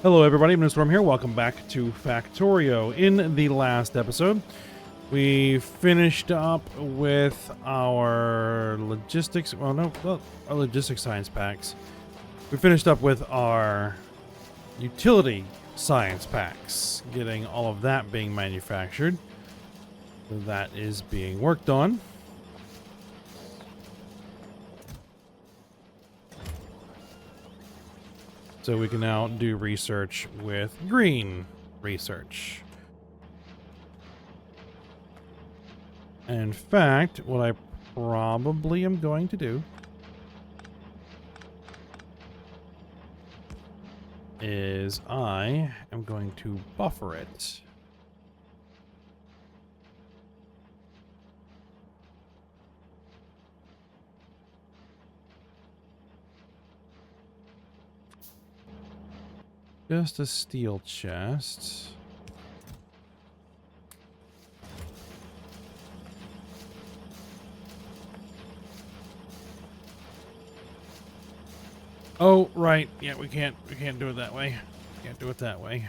Hello everybody, Storm here. Welcome back to Factorio. In the last episode, we finished up with our logistics, our logistics science packs. We finished up with our utility science packs, getting all of that being manufactured. So that is being worked on. So we can now do research with green research. In fact, what I probably am going to do is I am going to buffer it. Just a steel chest. Oh, right. Yeah, we can't do it that way. Can't do it that way.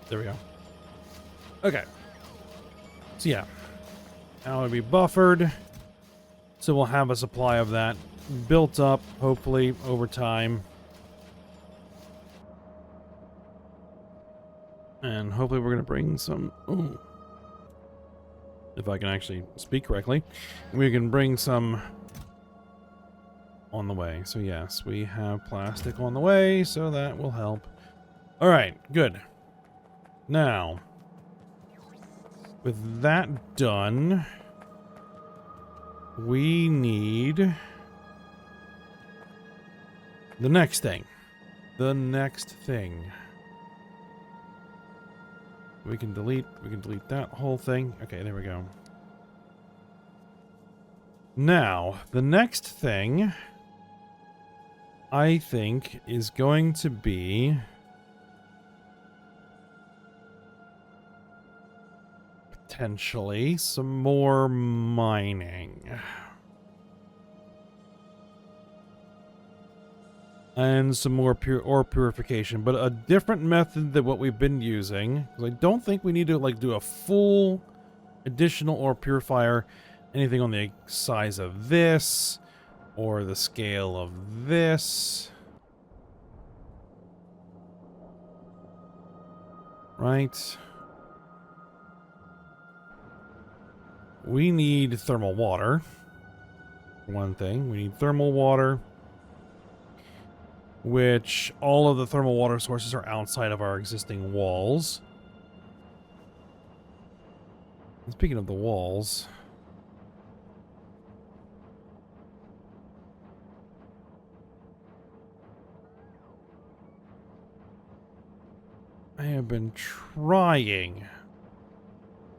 There we go. Okay. So yeah. Now it'll be buffered. So we'll have a supply of that built up, hopefully, over time. And hopefully we're going to bring some... Ooh, if I can actually speak correctly. We can bring some on the way. So yes, we have plastic on the way, so that will help. Alright, good. Now, with that done, we need the next thing. The next thing. We can delete that whole thing. Okay, there we go. Now, the next thing I think is going to be potentially some more mining. And some more ore purification, but a different method than what we've been using. Because I don't think we need to do a full additional ore purifier, anything on the size of this or the scale of this. Right. We need thermal water. For one thing, we need thermal water, which all of the thermal water sources are outside of our existing walls. And speaking of the walls, I have been trying,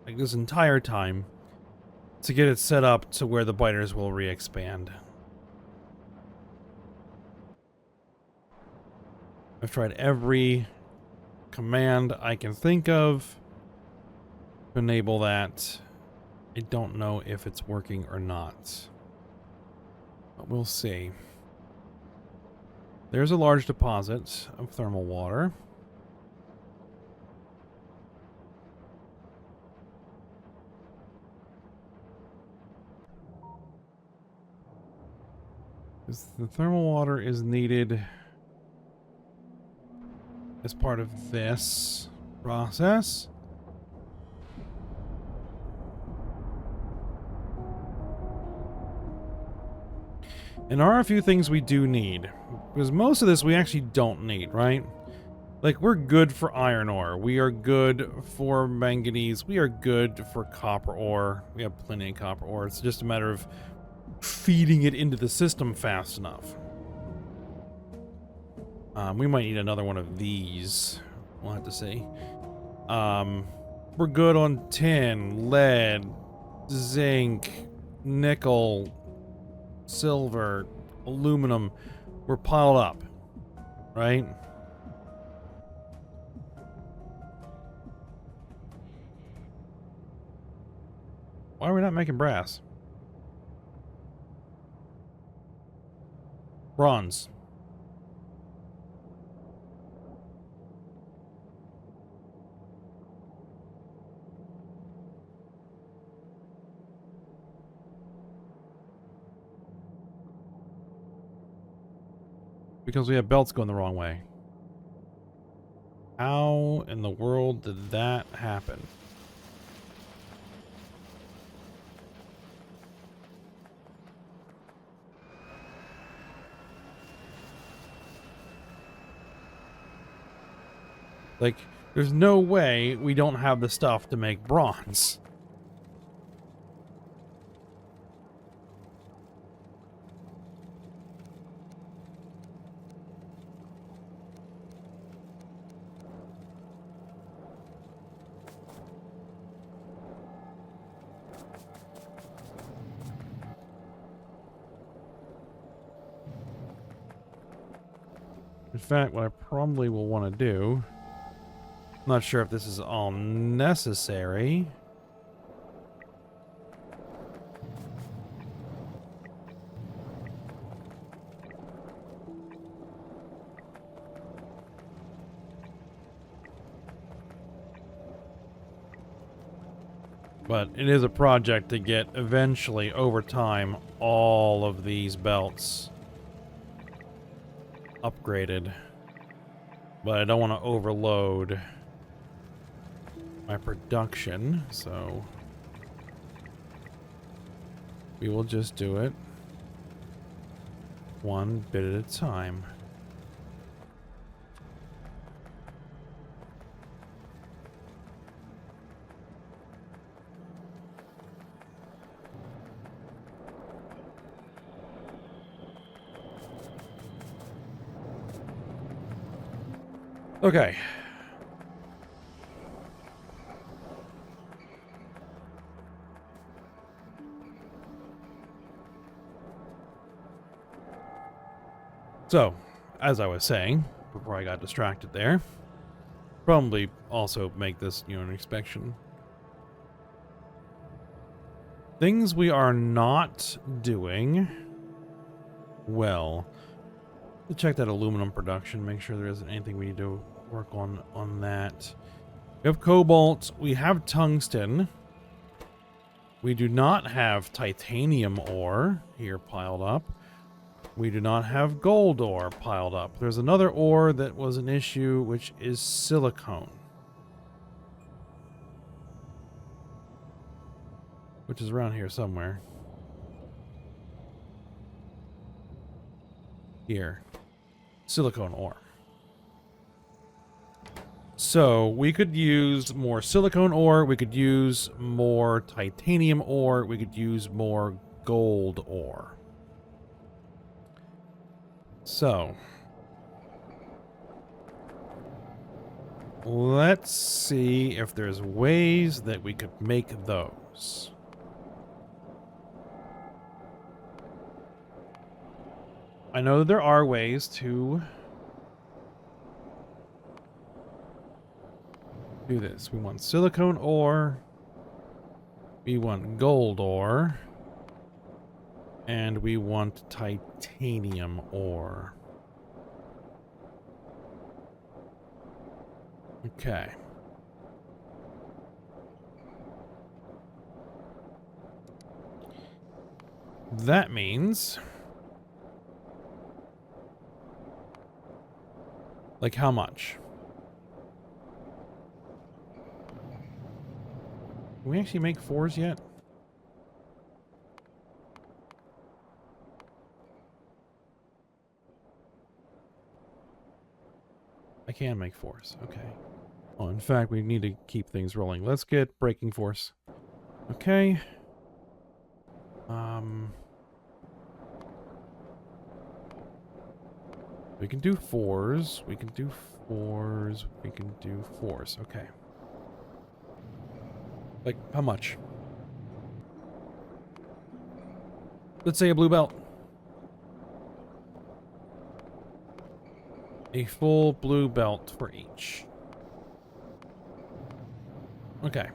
like this entire time, to get it set up to where the biters will re-expand. I've tried every command I can think of to enable that. I don't know if it's working or not, but we'll see. There's a large deposit of thermal water. The thermal water is needed as part of this process. And there are a few things we do need, because most of this we actually don't need, right? Like, we're good for iron ore, we are good for manganese, we are good for copper ore. We have plenty of copper ore. It's just a matter of feeding it into the system fast enough. We might need another one of these. We'll have to see. We're good on tin, lead, zinc, nickel, silver, aluminum were piled up, right? Why are we not making brass? Bronze. Because we have belts going the wrong way. How in the world did that happen? Like, there's no way we don't have the stuff to make bronze. In fact, what I probably will want to do, I'm not sure if this is all necessary. But it is a project to get eventually, over time, all of these belts upgraded. But I don't want to overload my production, so we will just do it one bit at a time. Okay. So, as I was saying, before I got distracted there, probably also make this, an inspection. Things we are not doing well. To check that aluminum production, make sure there isn't anything we need to work on that. We have cobalt, we have tungsten. We do not have titanium ore here piled up. We do not have gold ore piled up. There's another ore that was an issue, which is silicone, which is around here somewhere. Here. Silicone ore. So we could use more silicone ore, we could use more titanium ore, we could use more gold ore. So let's see if there's ways that we could make those. I know there are ways to do this. We want silicone ore, we want gold ore, and we want titanium ore. Okay. That means... like how much? Can we actually make 4s yet? I can make 4s. Okay. Oh, in fact, we need to keep things rolling. Let's get braking force. Okay. We can do 4s. We can do 4s. We can do 4s. Okay. Like, how much? Let's say a blue belt. A full blue belt for each. Okay.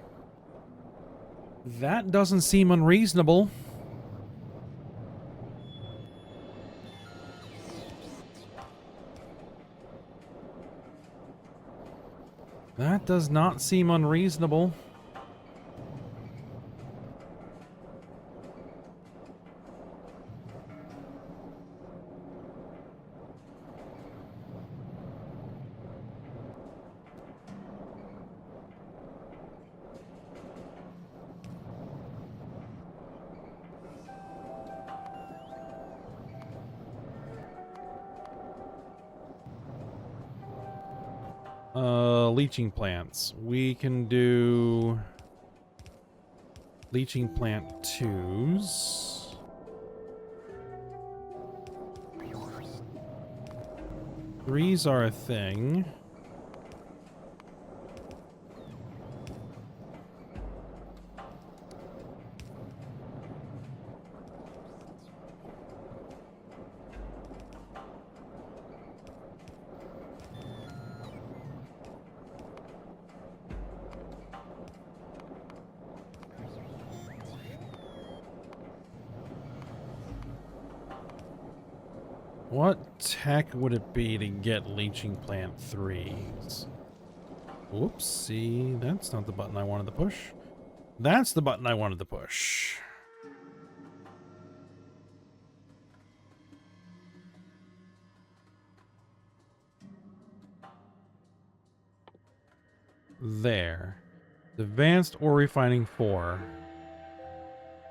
That doesn't seem unreasonable. That does not seem unreasonable. Leaching plants. We can do leaching plant 2s. Threes are a thing. What tech would it be to get leaching plant 3s? Whoopsie, that's not the button I wanted to push. That's the button I wanted to push. There. Advanced ore refining 4.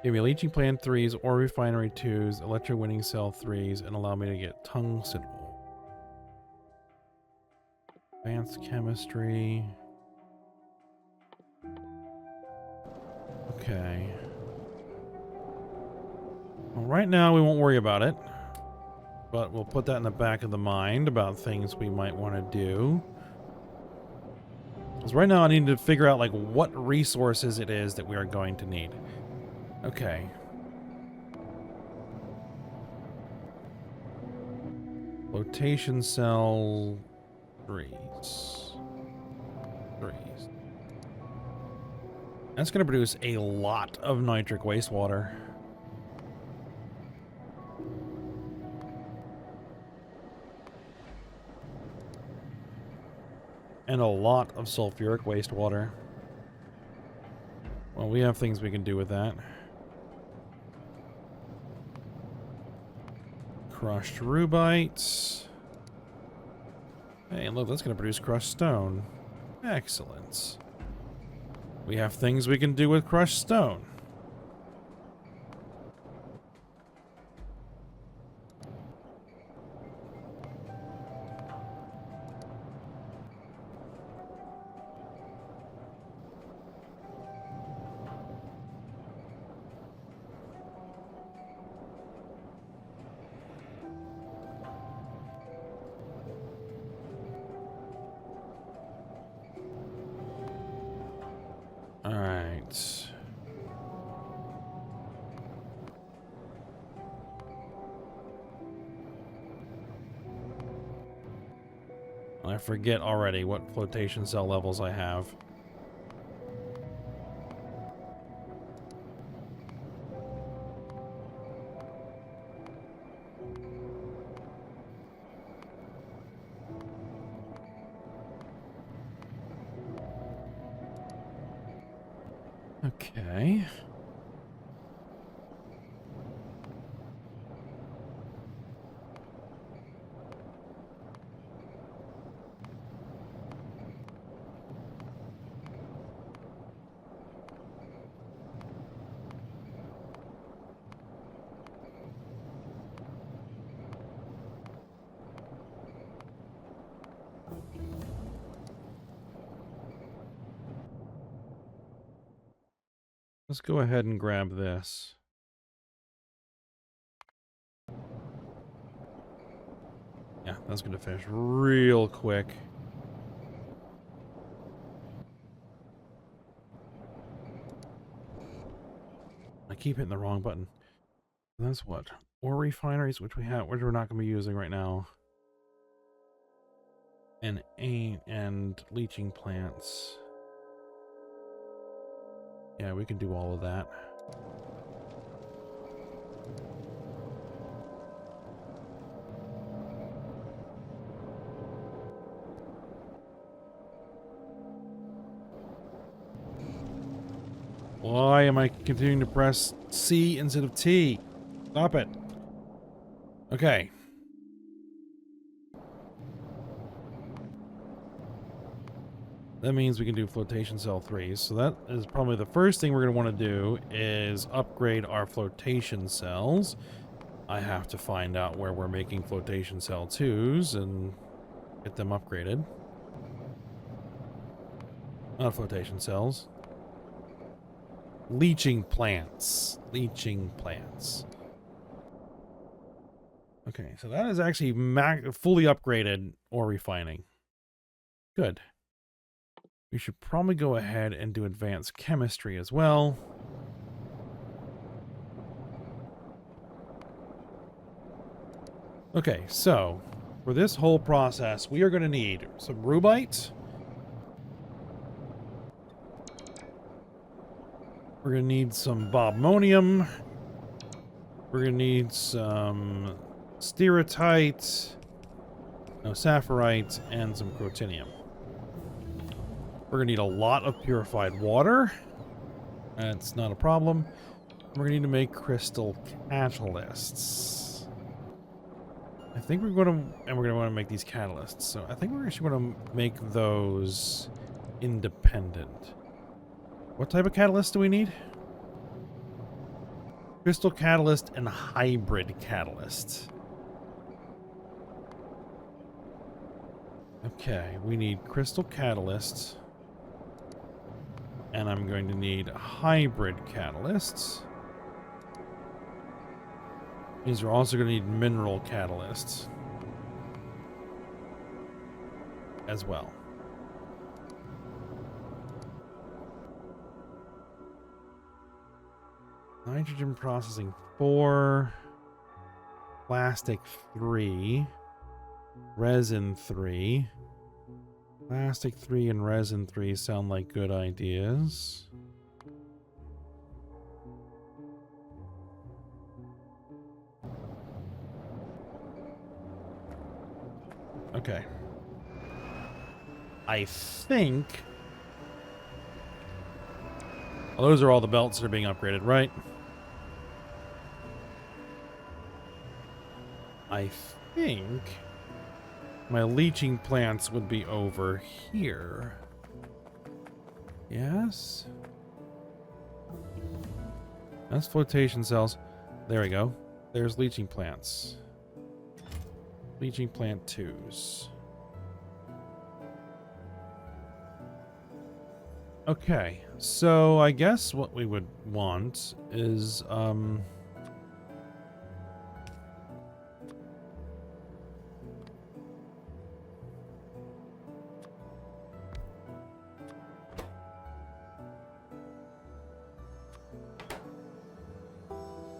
Give me leaching plant 3s, ore refinery 2s, electrowinning cell 3s, and allow me to get tungsten ore. Advanced chemistry. Okay. Well, right now we won't worry about it. But we'll put that in the back of the mind about things we might want to do. Because right now I need to figure out like what resources it is that we are going to need. Okay. Flotation cell 3s. That's going to produce a lot of nitric wastewater. And a lot of sulfuric wastewater. Well, we have things we can do with that. Crushed rubite. Hey, look, that's going to produce crushed stone. Excellent. We have things we can do with crushed stone. Alright. I forget already what flotation cell levels I have. Okay. Let's go ahead and grab this. Yeah, that's going to finish real quick. I keep hitting the wrong button. That's what? Ore refineries, which we're not going to be using right now. and leaching plants. Yeah, we can do all of that. Why am I continuing to press C instead of T? Stop it. Okay. That means we can do flotation cell 3. So that is probably the first thing we're going to want to do is upgrade our flotation cells. I have to find out where we're making flotation cell 2s and get them upgraded. Not flotation cells. Leaching plants. Leaching plants. Okay, so that is actually fully upgraded ore refining. Good. We should probably go ahead and do advanced chemistry as well. Okay, so for this whole process, we are going to need some rubite. We're going to need some bobmonium. We're going to need some steratite, no, sapphirite, and some crotinium. We're going to need a lot of purified water. That's not a problem. We're going to need to make crystal catalysts. I think we're going to, and we're going to want to make these catalysts. So I think we're actually going to make those independent. What type of catalyst do we need? Crystal catalyst and hybrid catalyst. Okay, we need crystal catalyst. And I'm going to need hybrid catalysts. These are also going to need mineral catalysts as well. Nitrogen processing 4, plastic 3, resin 3. Plastic 3 and resin 3 sound like good ideas. Okay. I think... well, those are all the belts that are being upgraded, right? I think my leaching plants would be over here. Yes? That's flotation cells. There we go. There's leaching plants. Leaching plant 2s. Okay, so I guess what we would want is,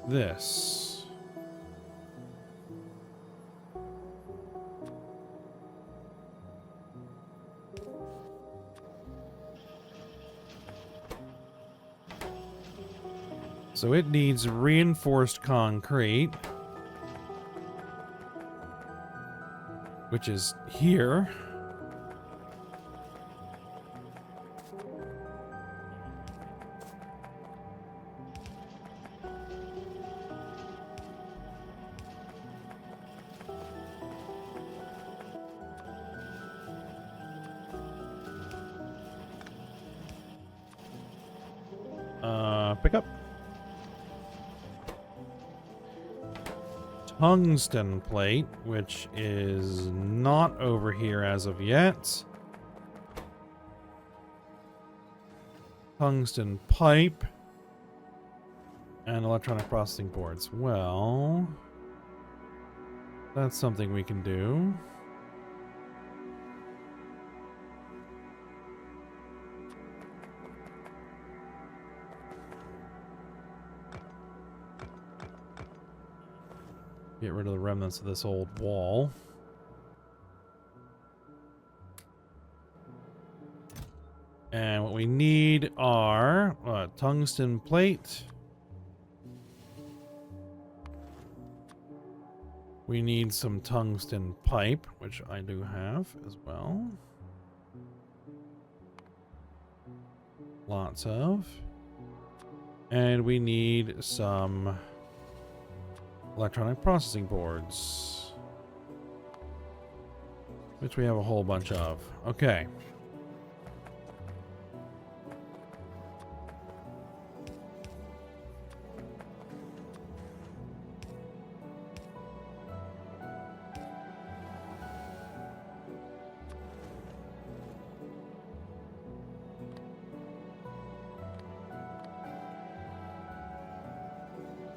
this. So it needs reinforced concrete, which is here. Pick up. Tungsten plate, which is not over here as of yet. Tungsten pipe. And electronic processing boards. Well, that's something we can do. Get rid of the remnants of this old wall. And what we need are tungsten plate. We need some tungsten pipe, which I do have as well. Lots of. And we need some electronic processing boards, which we have a whole bunch of. Okay.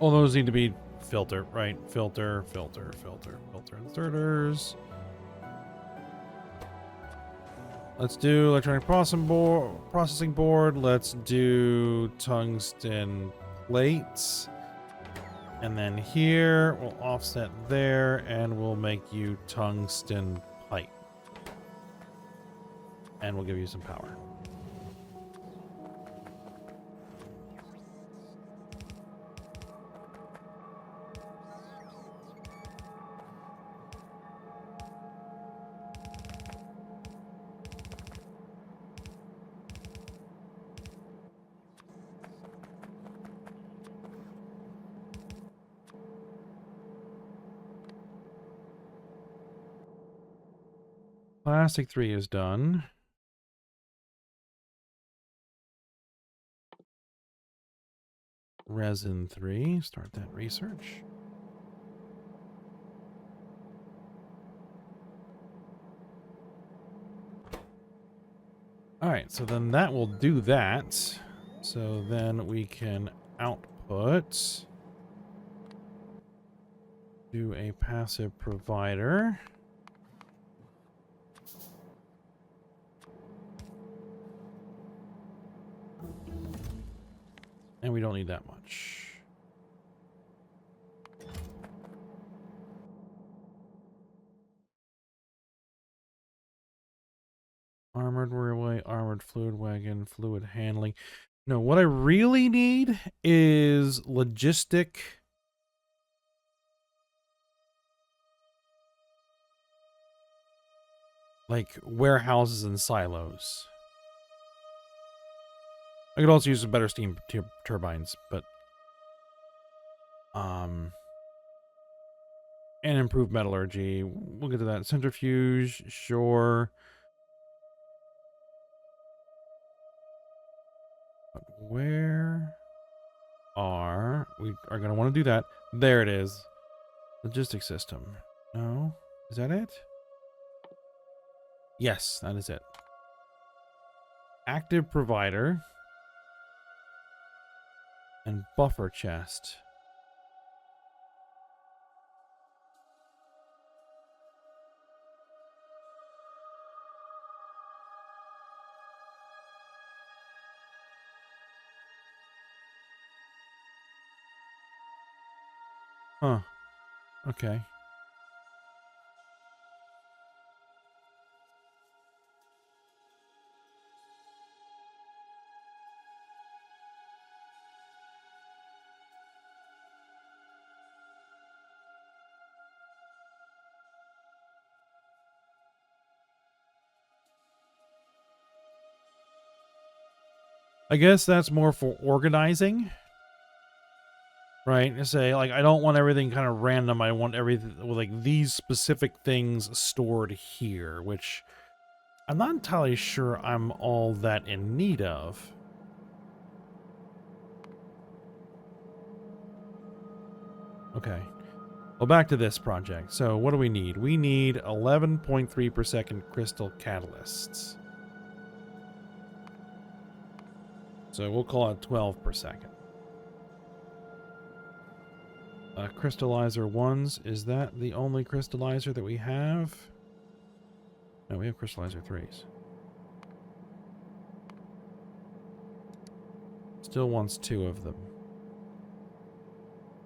All those need to be filter, right? Filter, filter, filter, filter, inserters. Let's do electronic processing board. Let's do tungsten plates. And then here, we'll offset there, and we'll make you tungsten pipe. And we'll give you some power. Plastic 3 is done. Resin 3, start that research. All right, so then that will do that. So then we can output, do a passive provider. And we don't need that much. Armored railway, armored fluid wagon, fluid handling. No, what I really need is logistic. Like warehouses and silos. I could also use some better steam turbines, but and improve metallurgy. We'll get to that. Centrifuge, sure. But where are we are going to want to do that? There it is. Logistics system. No, is that it? Yes, that is it. Active provider and buffer chest. Huh. Okay. I guess that's more for organizing. Right? To say, like, I don't want everything kind of random. I want everything, like, these specific things stored here, which I'm not entirely sure I'm all that in need of. Okay. Well, back to this project. So, what do we need? We need 11.3 per second crystal catalysts. So, we'll call it 12 per second. Crystallizer 1s. Is that the only crystallizer that we have? No, we have crystallizer 3s. Still wants 2 of them.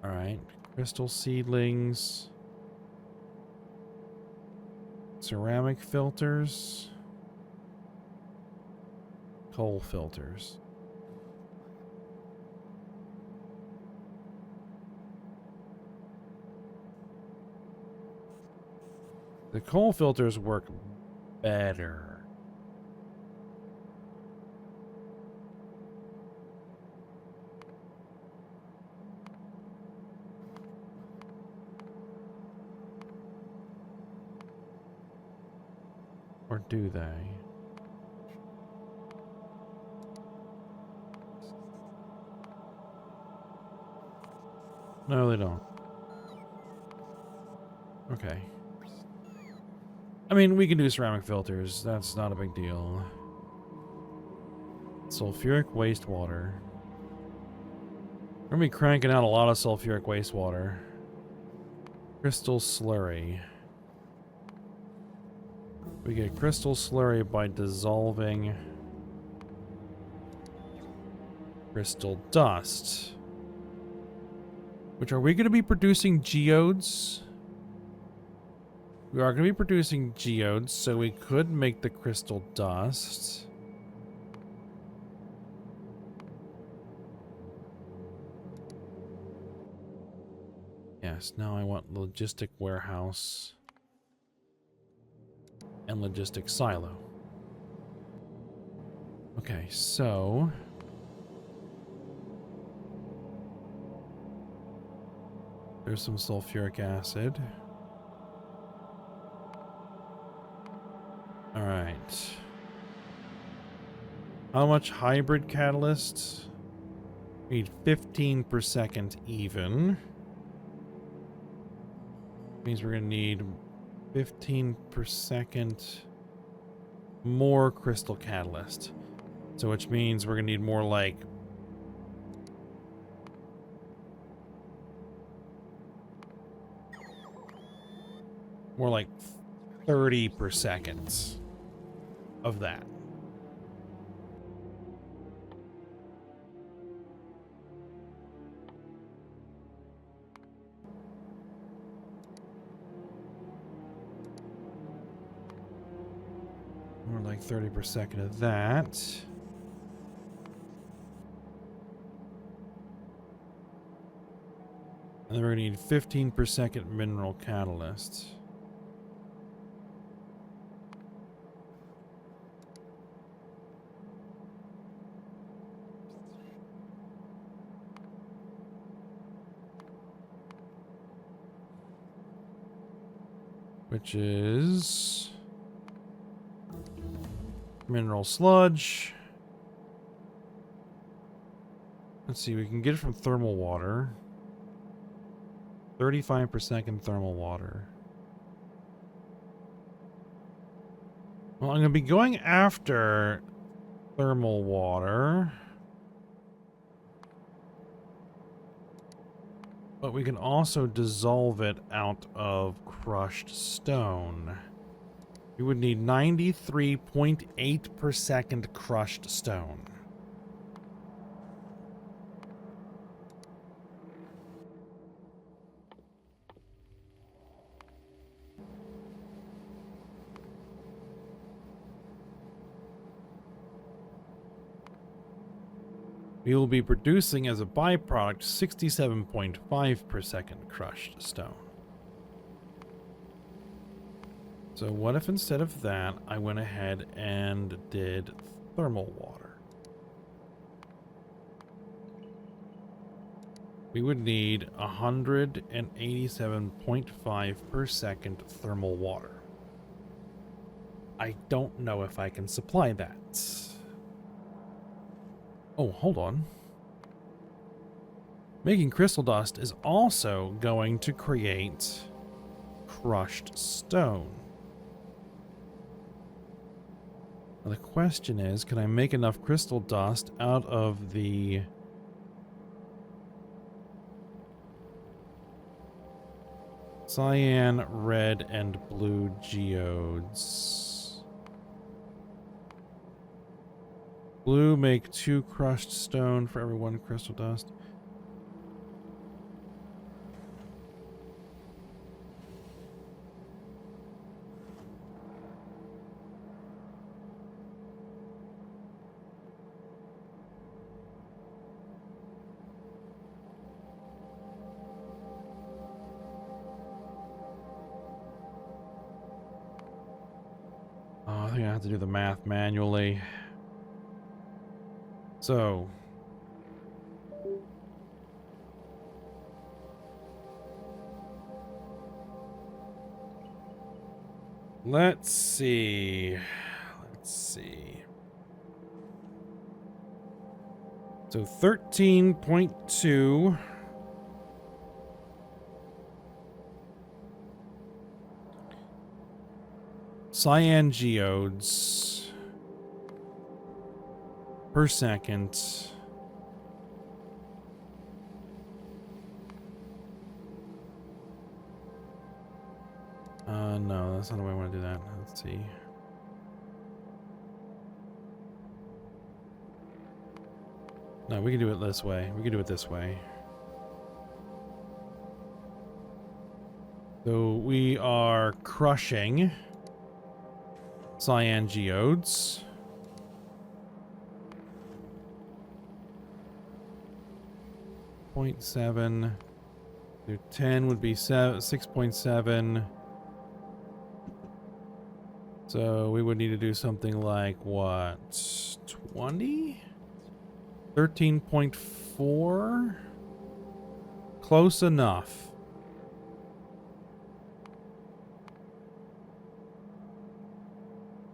Alright. Crystal seedlings. Ceramic filters. coal filters. The coal filters work better. Or do they? No, they don't. Okay. I mean, we can do ceramic filters. That's not a big deal. Sulfuric wastewater. We're gonna be cranking out a lot of sulfuric wastewater. Crystal slurry. We get crystal slurry by dissolving crystal dust. Which, are we going to be producing geodes? We are going to be producing geodes, so we could make the crystal dust. Yes, now I want logistic warehouse and logistic silo. Okay, so there's some sulfuric acid. All right. How much hybrid catalyst? We need 15 per second even. Means we're gonna need 15 per second more crystal catalyst. So which means we're gonna need more like more like 30 per second of that. More like 30 per second of that. And then we're gonna need 15 per second mineral catalyst. Which is mineral sludge. Let's see, we can get it from thermal water. 35 per second thermal water. Well, I'm going to be going after thermal water. But we can also dissolve it out of crushed stone. We would need 93.8 per second crushed stone. We will be producing as a byproduct 67.5 per second crushed stone. So what if instead of that, I went ahead and did thermal water? We would need 187.5 per second thermal water. I don't know if I can supply that. Oh, hold on. Making crystal dust is also going to create crushed stone. Now the question is, can I make enough crystal dust out of the cyan, red, and blue geodes? Blue, make 2 crushed stone for every 1 crystal dust. I think I have to do the math manually. So let's see. So 13.2 cyan geodes per second. No, that's not the way I want to do that. Let's see. No, we can do it this way. We can do it this way. So we are crushing cyan geodes. .7 through 10 would be 6.7. So we would need to do something like what? 20? 13.4? Close enough.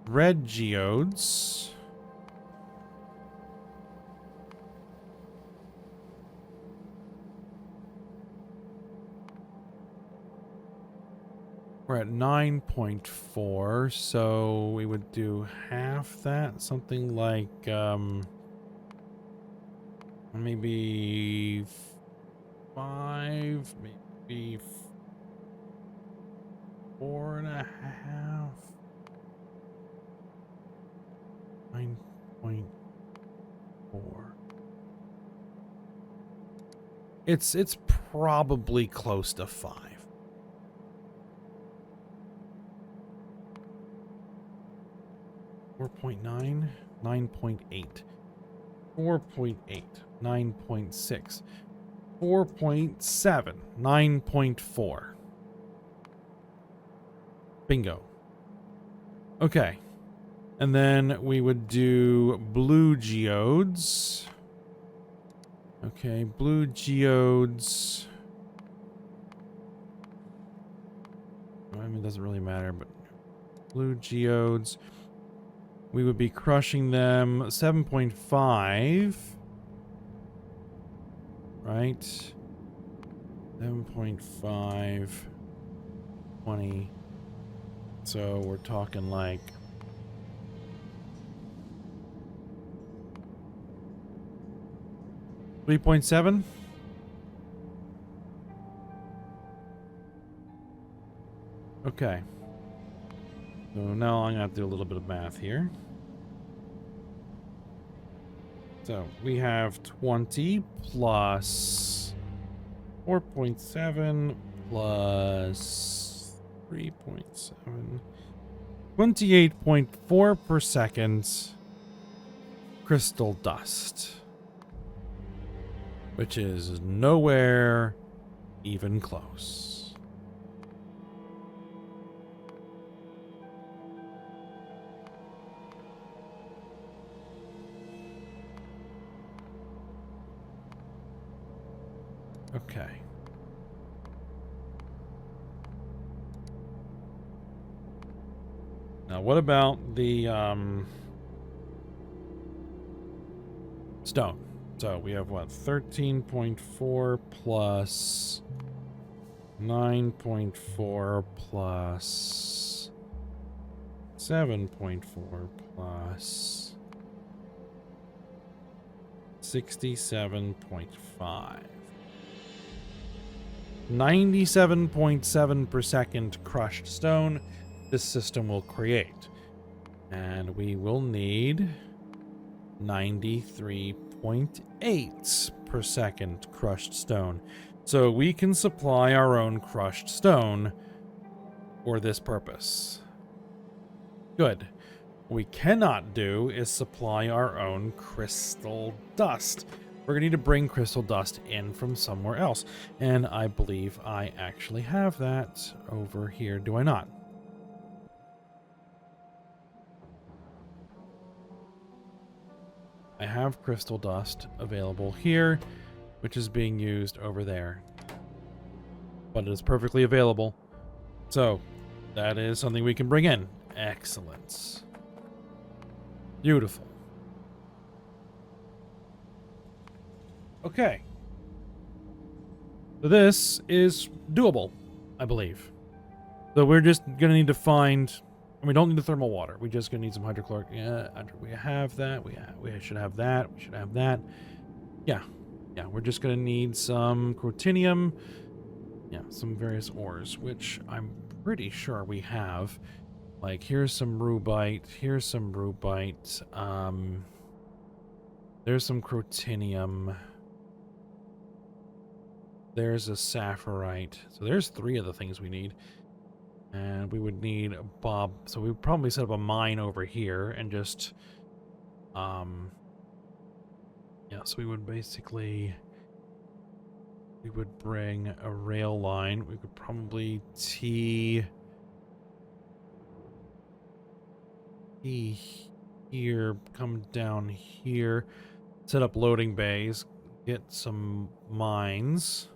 Red geodes. We're at 9.4, so we would do half that, something like maybe 5, maybe 4.5. 9.4. It's probably close to 5. 4.9, 9.8, 4.8, 9.6, 4.7, 9.4. Bingo. Okay. And then we would do blue geodes. Okay, blue geodes. I mean, it doesn't really matter, but blue geodes. We would be crushing them 7.5. Right? 7.5. 20. So we're talking like 3.7. Okay. So now I'm going to have to do a little bit of math here. So we have 20 plus 4.7 plus 3.7. 28.4 per second crystal dust. Which is nowhere even close. Okay. Now, what about the stone? So we have what? 13.4 plus 9.4 plus 7.4 plus 67.5. 97.7 per second crushed stone this system will create. And we will need 93.8 per second crushed stone. So we can supply our own crushed stone for this purpose. Good. What we cannot do is supply our own crystal dust. We're going to need to bring crystal dust in from somewhere else. And I believe I actually have that over here. Do I not? have crystal dust available here, which is being used over there. But it is perfectly available. So, that is something we can bring in. Excellent. Beautiful. Okay. So this is doable, I believe. So we're just going to need to find... we don't need the thermal water. We're just going to need some hydrochloric... yeah, we have that. We should have that. We should have that. Yeah. Yeah, we're just going to need some crotinium. Yeah, some various ores, which I'm pretty sure we have. Like, here's some rubite. Here's some rubite. There's some crotinium. There's a sapphirite. So there's 3 of the things we need. And we would need a bob. So we would probably set up a mine over here and just... yeah, so we would basically... we would bring a rail line. We could probably tee here, come down here, set up loading bays, get some mines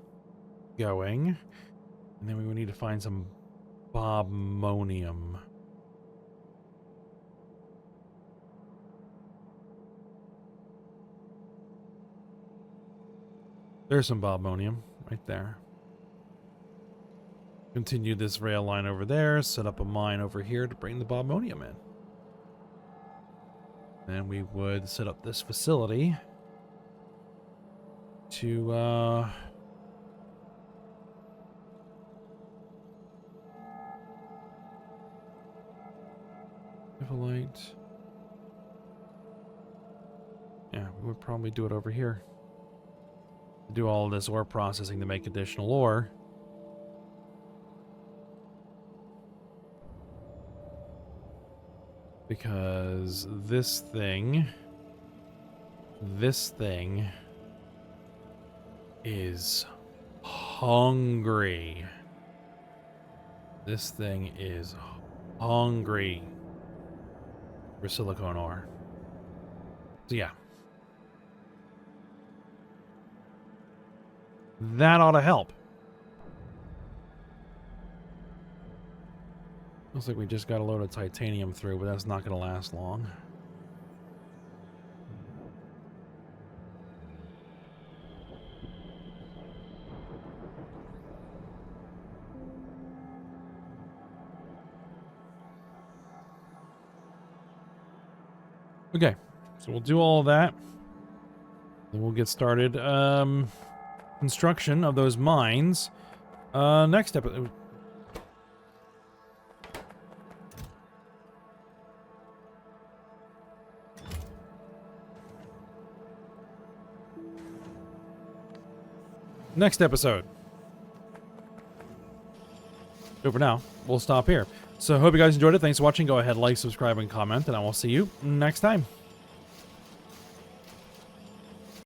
going, and then we would need to find some bobmonium. There's some bobmonium right there. Continue this rail line over there, set up a mine over here to bring the bobmonium in. Then we would set up this facility to light. Yeah, we would probably do it over here. Do all of this ore processing to make additional ore. Because this thing is hungry. This thing is hungry for silicone ore. So yeah. That ought to help. Looks like we just got a load of titanium through, but that's not going to last long. Okay, so we'll do all of that. Then we'll get started. Construction of those mines. Next episode. Next episode. So for now, we'll stop here. So hope you guys enjoyed it. Thanks for watching. Go ahead, like, subscribe, and comment, and I will see you next time.